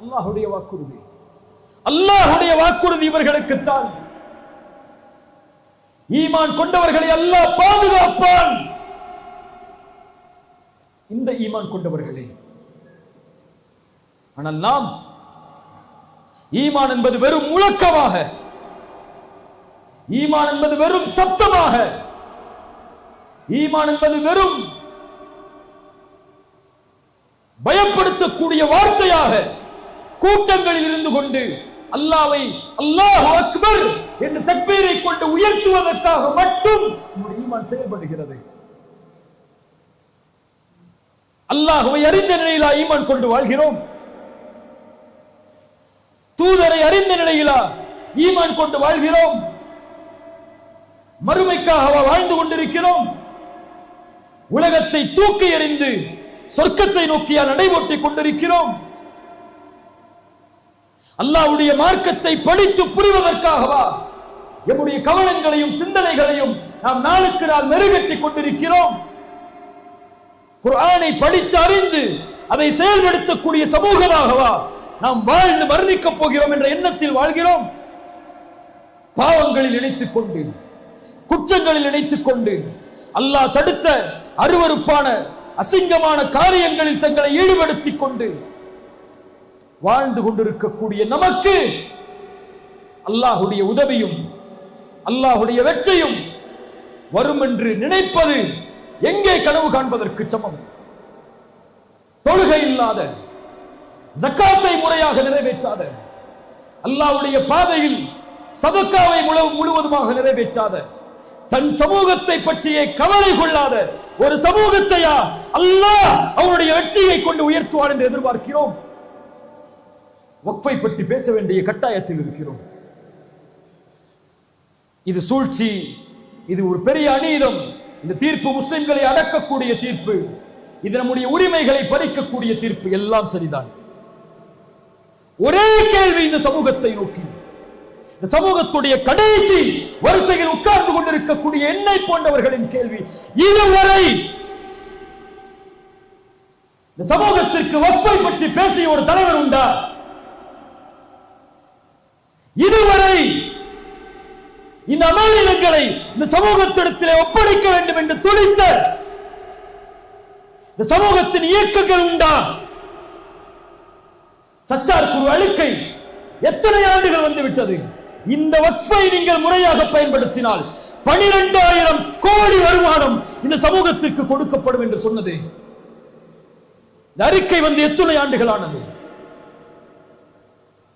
அல்லாஹ்வுடைய வாக்குறுதி. அல்லாஹ்வுடைய வாக்குறுதி இவர்களுக்குத்தான். ஈமான் கொண்டவர்களை அல்லாஹ் பாதுகாப்பான். இந்த ஈமான் கொண்டவர்களே. ஆனால் நாம் ஈமான் என்பது வெறும் முழக்கமாக, ஈமான் என்பது வெறும் சப்தமாக, ஈமான் என்பது வெறும் பயப்படுத்தக்கூடிய வார்த்தையாக கூட்டங்களில் இருந்து கொண்டு அல்லாஹ்வை அல்லாஹு அக்பர் என்று தக்பீரை கொண்டு உயர்த்துவதற்காக மட்டும் நம்முடைய ஈமான் செயல்படுகிறது. அல்லாஹ்வை அறிந்த நிலையிலா ஈமான் கொண்டு வாழ்கிறோம்? தூதரை அறிந்த நிலையிலா ஈமான் கொண்டு வாழ்கிறோம்? மறுமைக்காக வாழ்ந்து கொண்டிருக்கிறோம்? உலகத்தை தூக்கி எறிந்து சொர்க்கத்தை நோக்கியா நடைபோட்டிக் கொண்டிருக்கிறோம்? அல்லாஹ்வுடைய மார்க்கத்தை படித்து புரிவதற்காகவா நம்முடைய கவனங்களையும் சிந்தனைகளையும் நாம் நாளுக்கு நாள் மெருகட்டிக் கொண்டிருக்கிறோம்? குர்ஆனை படித்து அறிந்து அதை செயல்படுத்தக்கூடிய சமூகமாகவா நாம் வாழ்ந்து மரணிக்கப் போகிறோம் என்ற எண்ணத்தில் வாழ்கிறோம்? பாவங்களில் இணைத்துக் கொண்டு, குற்றங்களில் இணைத்துக் கொண்டு, அல்லாஹ் தடுத்த அருவருப்பான அசிங்கமான காரியங்களில் தங்களை ஈடுபடுத்திக் கொண்டு வாழ்ந்து கொண்டிருக்கக்கூடிய நமக்கு அல்லாஹ்வுடைய உதவியும் அல்லாஹ்வுடைய வெற்றியும் வரும் என்று நினைப்பது எங்கே கனவு காண்பதற்கு சமம்? தொழுகை இல்லாத, ஜக்காத்தை முறையாக நிறைவேற்றாத, அல்லாஹ்வுடைய பாதையில் சதக்காவை முழுவதுமாக நிறைவேற்றாத, தன் சமூகத்தை பற்றியே கவலை கொள்ளாத ஒரு சமூகத்தையா அல்லாஹ் அவருடைய வெற்றியை கொண்டு உயர்த்துவார் என்று எதிர்பார்க்கிறோம்? வக்ஃபை பற்றி பேச வேண்டிய கட்டாயத்தில் இருக்கிறோம். இது சூழ்ச்சி, இது ஒரு பெரிய அநீதம். இந்த தீர்ப்பு முஸ்லிம்களை அடக்கக்கூடிய தீர்ப்பு, இது நம்முடைய உரிமைகளை பறிக்கக்கூடிய தீர்ப்பு. எல்லாம் சரிதான். ஒரே கேள்வி இந்த சமூகத்தை நோக்கி, இந்த சமூகத்துடைய கடைசி வரிசையில் உட்கார்ந்து கொண்டிருக்கக்கூடிய என்னை போன்றவர்களின் கேள்வி, இதுவரை இந்த சமூகத்திற்கு வக்ஃபை பற்றி பேசிய ஒரு தலைவர் உண்டா? இதுவரை இந்த அமானிதங்களை இந்த சமூகத்திடத்திலே ஒப்படைக்க வேண்டும் என்று துடித்த இந்த சமூகத்தின் இயக்கங்கள் உண்டா? சச்சார் குரு அழுக்கை எத்தனை ஆண்டுகள் வந்துவிட்டது. இந்த வக்ஃபை நீங்கள் முறையாக பயன்படுத்தினால் 12,000 கோடி வருமானம் இந்த சமூகத்திற்கு கொடுக்கப்படும் என்று சொன்னது. இந்த அறிக்கை வந்து எத்தனை ஆண்டுகளானது?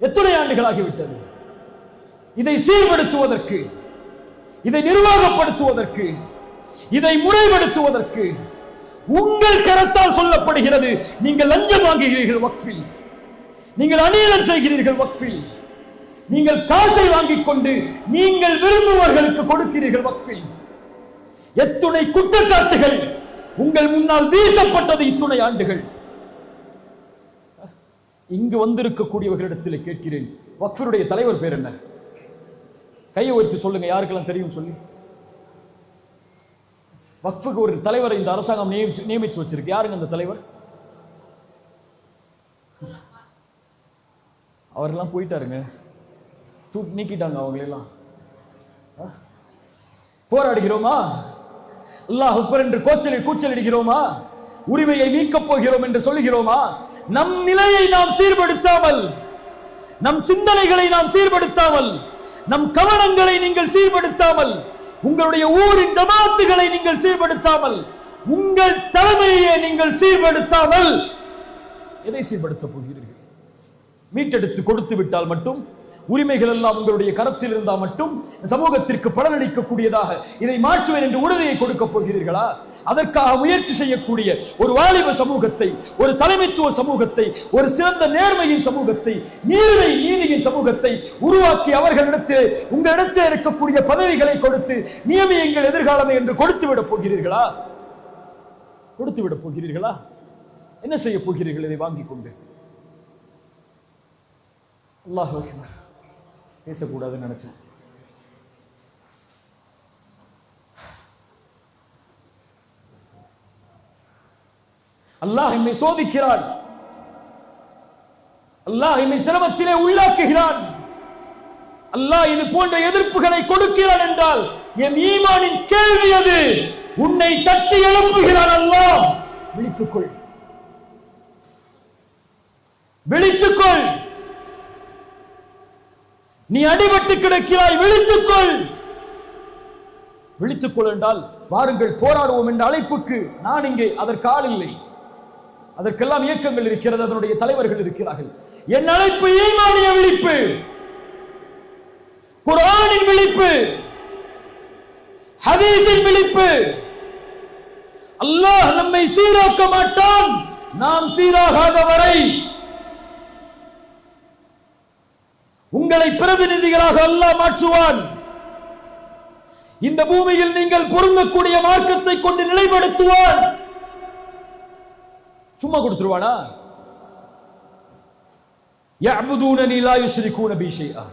எத்தனை ஆண்டுகளாகிவிட்டது? இதை சீர்படுத்துவதற்கு, இதை நிர்வாகப்படுத்துவதற்கு, இதை முறைப்படுத்துவதற்கு உங்கள் கரத்தால் சொல்லப்படுகிறது. நீங்கள் லஞ்சம் வாங்குகிறீர்கள் வக்ஃபில், நீங்கள் அநீதம் செய்கிறீர்கள் வக்ஃபில், நீங்கள் காசை வாங்கிக் கொண்டு நீங்கள் விரும்புவர்களுக்கு கொடுக்கிறீர்கள் வக்ஃபில். எத்துணை குற்றச்சாட்டுகள் உங்கள் முன்னால் வீசப்பட்டது இத்துணை ஆண்டுகள். இங்கு வந்திருக்கக்கூடியவர்களிடத்தில் கேட்கிறேன், வக்ஃபுடைய தலைவர் பேர் என்ன? கையை உயர்த்தி சொல்லுங்க, யாருக்கெல்லாம் தெரியும் சொல்லி. வக்ஃபுக்கு ஒரு தலைவரை இந்த அரசாங்கம் நியமிச்சு வச்சிருக்கு. யாருங்க அந்த தலைவர்? அவரெல்லாம் போயிட்டாருங்க, நீக்கிட்டாங்க அவங்களெல்லாம். போராடுகிறோமா? அல்லாஹ் அக்பர் என்று கூச்சலிடுகிறோமா? உரிமையை நீக்கப் போகிறோம் என்று சொல்லுகிறோமா? நம் நிலையை நாம் சீர்படுத்தாமல், நம் சிந்தனைகளை நாம் சீர்படுத்தாமல், நம் கவனங்களை நீங்கள் சீர்படுத்தாமல், உங்களுடைய ஊரின் ஜமாத்துகளை நீங்கள் சீர்படுத்தாமல், உங்கள் தலைமையை நீங்கள் சீர்படுத்தாமல் எதை சீர்படுத்த போகிறீர்கள்? மீட்டெடுத்து கொடுத்து விட்டால் மட்டும், உரிமைகள் எல்லாம் உங்களுடைய கரத்தில் இருந்தால் மட்டும் சமூகத்திற்கு பலனளிக்கக்கூடியதாக இதை மாற்றுவேன் என்று உறுதியை கொடுக்க போகிறீர்களா? அதற்காக முயற்சி செய்யக்கூடிய ஒரு வாலிப சமூகத்தை, ஒரு தலைமைத்துவ சமூகத்தை, ஒரு சிறந்த நேர்மையின் சமூகத்தை, நீதியின் சமூகத்தை உருவாக்கி அவர்களிடத்தில் உங்களிடத்தில் இருக்கக்கூடிய பதவிகளை கொடுத்து நியமியுங்கள் எதிர்காலமே என்று கொடுத்து விட போகிறீர்களா? கொடுத்து விட போகிறீர்களா? என்ன செய்ய போகிறீர்கள் இதை வாங்கிக் கொண்டு? அல்லாஹ் அக்பர். பேசக்கூடாதுன்னு நினைச்சேன். அல்லாஹ் என்னை சோதிக்கிறான். அல்லாஹ் என்னை சிரமத்திலே உள்ளாக்குகிறான், அல்லாஹ் இது போன்ற எதிர்ப்புகளை கொடுக்கிறான் என்றால் என் ஈமானின் கேள்வி அது. உன்னை தட்டி எழுப்புகிறான் அல்லாஹ். விழித்துக்கொள், விழித்துக்கொள். நீ அடிபட்டு கிடக்கிறாய், விழித்துக்கொள். விழித்துக்கொள் என்றால் வாருங்கள் போராடுவோம் என்ற அழைப்புக்கு நான் இங்கே அதற்கு ஆள் இல்லை. அதற்கெல்லாம் இயக்கங்கள் இருக்கிறது, அதனுடைய தலைவர்கள் இருக்கிறார்கள். என் அழைப்பு ஈமானிய விழிப்பு, குர்ஆனின் விழிப்பு, ஹதீஸின் விழிப்பு. அல்லாஹ் நம்மை சீராக்க மாட்டான் நாம் சீராகாத வரை. உங்களை பிரதிநிதிகளாக அல்லாஹ் மாற்றுவான். இந்த பூமியில் நீங்கள் பொருந்தக்கூடிய மார்க்கத்தை கொண்டு நிலைப்படுத்துவான். சும்மா கொடுத்துருவானா? யஅபுதூனனி லா யுஷ்ரிகூன பி ஷைஆ.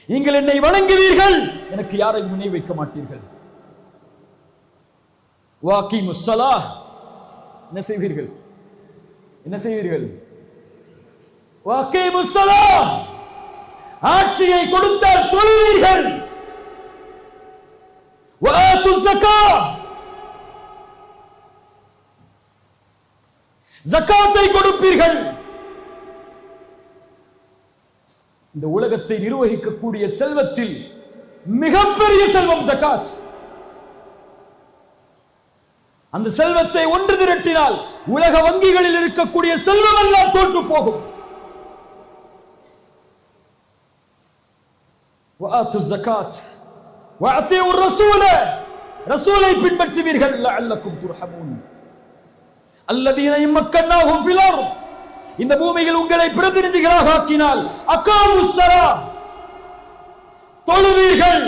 நீங்கள் என்னை வணங்குவீர்கள், எனக்கு யாரையும் முனை வைக்க மாட்டீர்கள். வாகீமுஸ் ஸலாஹ், என்ன செய்வீர்கள்? என்ன செய்வீர்கள்? வாகீமுஸ் ஸலாஹ், ஆட்சியை கொடுத்தால் தொழுவீர்கள். வஆத்துஸ் ஸகாத், ஜகாத்தை கொடுப்பீர்கள். இந்த உலகத்தை நிர்வகிக்கக்கூடிய செல்வத்தில் மிகப்பெரிய செல்வம் ஜகாத். அந்த செல்வத்தை ஒன்று திரட்டினால் உலக வங்கிகளில் இருக்கக்கூடிய செல்வம் எல்லாம் தோற்று போகும். வஆத்துஸ் ஸகாத் வஅதீஉர் ரசூல, ரசூலை பின்பற்றுவீர்கள். லஅல்லக்கும் துர்ஹமூன். அல்லதீன இம்மக்கன்னாஹும் ஃபில் அர்த், இந்த பூமியில் உங்களை பிரதிநிதிகளாக ஆக்கினால் அகாமுஸ் ஸலாஹ், தொழுவீர்கள்.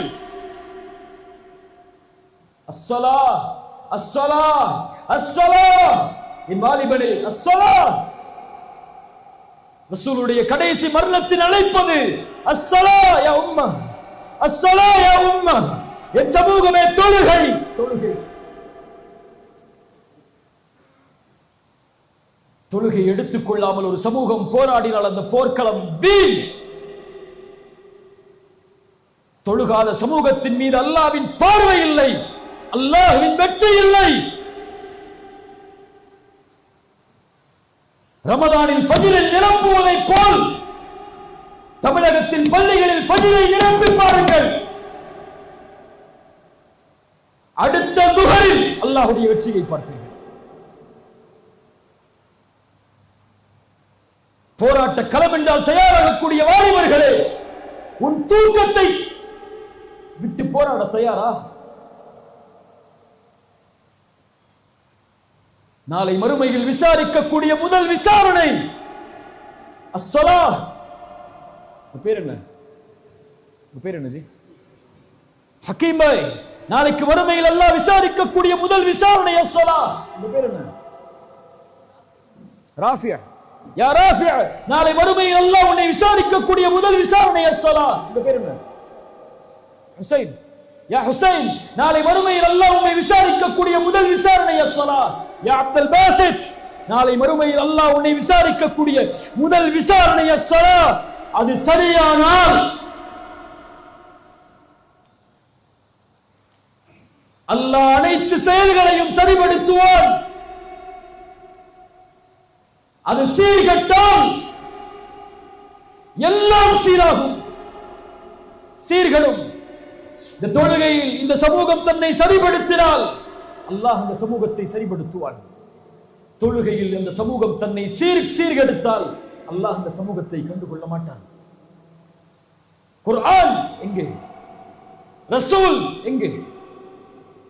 அஸ்ஸலாஹ் அஸ்ஸலாஹ் அஸ்ஸலாஹ், என் வாலிபனே அஸ்ஸலாஹ். ரசூலுடைய கடைசி மரணத்தின் அழைப்பது அஸ்ஸலாஹ் யா உம்மah, அஸ்ஸலாஹ் யா உம்மah, என் சமூகமே தொழுகை, தொழுகை. தொழுகை எடுத்துக் கொள்ளாமல் ஒரு சமூகம் போராடினால் அந்த போர்க்களம் வீண். தொழுகாத சமூகத்தின் மீது அல்லாஹ்வின் பார்வை இல்லை, அல்லாஹ்வின் வெற்றி இல்லை. ரமதானில் ஃபஜ்ரை நிரப்புவதை போல் தமிழகத்தின் பள்ளிகளில் ஃபஜ்ரை நிரப்பி பாருங்கள். அடுத்த துஹரில் அல்லாஹ்வுடைய வெற்றியை பார்ப்பீர்கள். போராட்ட களம் என்றால் தயாராகக்கூடிய வாலிபர்களே, உன் தூக்கத்தை விட்டு போராட தயாரா? நாளை மறுமையில் விசாரிக்கக்கூடிய முதல் விசாரணை அஸ்ஸலாஹ். பேர் என்ன? பேர் என்ன ஜி? ஹக்கீம் பாய், நாளைக்கு மறுமையில் அல்லாஹ் விசாரிக்கக்கூடிய முதல் விசாரணை அஸ்ஸலாஹ். பேர் என்ன? ராஃபியா. யா ராஃபியா, நாளை மறுமையில் அல்லாஹ் உன்னை விசாரிக்கக்கூடிய முதல் விசாரணை அஸ்ஸலாஹ். இந்த பேர் என்ன? ஹுசைன். யா ஹுசைன், நாளை மறுமையில் அல்லாஹ் உன்னை விசாரிக்கக்கூடிய முதல் விசாரணை அஸ்ஸலாஹ். யா அப்துல் பாசித், நாளை மறுமையில் அல்லாஹ் உன்னை விசாரிக்கக்கூடிய முதல் விசாரணை அஸ்ஸலாஹ். அது சரியானால் அல்லாஹ் அனைத்து செயல்களையும் சரிபடுத்துவான். அது சீர்கட்டால் எல்லாம் சீராகும், சீர்கடும். இந்த தொழுகையில் இந்த சமூகம் தன்னை சரிபடுத்தினால் அல்லாஹ் அந்த சமூகத்தை சரிபடுத்துவான். தொழுகையில் இந்த சமூகம் தன்னை சீர்கெடுத்தால் அல்லாஹ் அந்த சமூகத்தை கண்டுகொள்ள மாட்டான். குர்ஆன் எங்கே? ரசூல் எங்கே?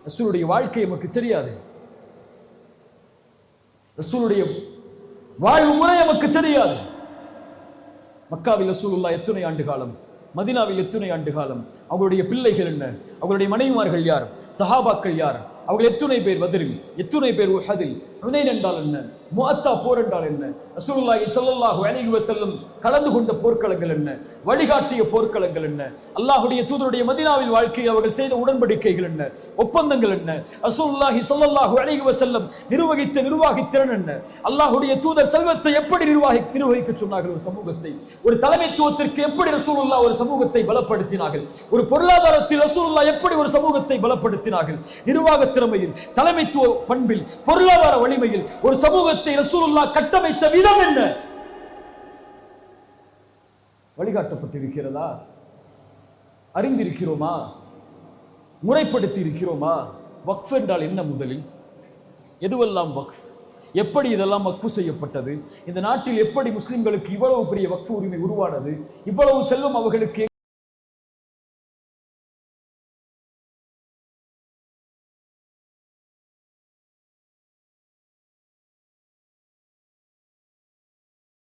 ரசூலுடைய வாழ்க்கை நமக்கு தெரியாது, ரசூலுடைய வாழ்வு முறை நமக்கு தெரியாது. மக்காவில் ரசூலுல்லாஹ் எத்தனை ஆண்டு காலம், மதீனாவில் எத்தனை ஆண்டு காலம், அவங்களுடைய பிள்ளைகள் என்ன, அவங்களுடைய மனைவிமார்கள் யார், சஹாபாக்கள் யார், அவர்கள் எத்தனை பேர் பத்ரில், எத்தனை பேர் உஹதில், ஹுனைன் என்றால் என்ன, முஅத்தா போர் என்றால் என்ன, ரசூலுல்லாஹி ஸல்லல்லாஹு அலைஹி வஸல்லம் கலந்து கொண்ட போர்க்களங்கள் என்ன, வழிகாட்டிய போர்க்களங்கள் என்ன, அல்லாஹ்வுடைய தூதருடைய மதீனாவில் வாழ்க்கையில் அவர்கள் செய்த உடன்படிக்கைகள் என்ன, ஒப்பந்தங்கள் என்ன, ரசூலுல்லாஹி ஸல்லல்லாஹு அலைஹி வஸல்லம் நிர்வகித்த நிர்வாகத் திறன் என்ன, அல்லாஹ்வுடைய தூதர் செல்வத்தை எப்படி நிர்வகிக்க சொன்னார்கள், ஒரு சமூகத்தை, ஒரு தலைமைத்துவத்திற்கு எப்படி ரசூலுல்லாஹ் ஒரு சமூகத்தை பலப்படுத்தினார்கள், ஒரு பொருளாதாரத்தில் ரசூலுல்லாஹ் எப்படி ஒரு சமூகத்தை பலப்படுத்தினார்கள், நிர்வாக திறமையில், தலைமைத்துவ பண்பில், பொருளாதார வலிமையில் ஒரு சமூகத்தை ரசூலுல்லாஹ் கட்டமைத்த விதம் என்ன வழிகாட்டப்பட்டிருக்கிறதா? அறிந்திருக்கிறோமா? முறைப்படுத்தி இருக்கிறோமா? வக்ஃப் என்றால் என்ன? முதலில் எதுவெல்லாம் வக்ஃப், எப்படி இதெல்லாம் வக்ஃபு செய்யப்பட்டது, இந்த நாட்டில் எப்படி முஸ்லிம்களுக்கு இவ்வளவு பெரிய வக்ஃபு உரிமை உருவானது, இவ்வளவு செல்வம் அவர்களுக்கு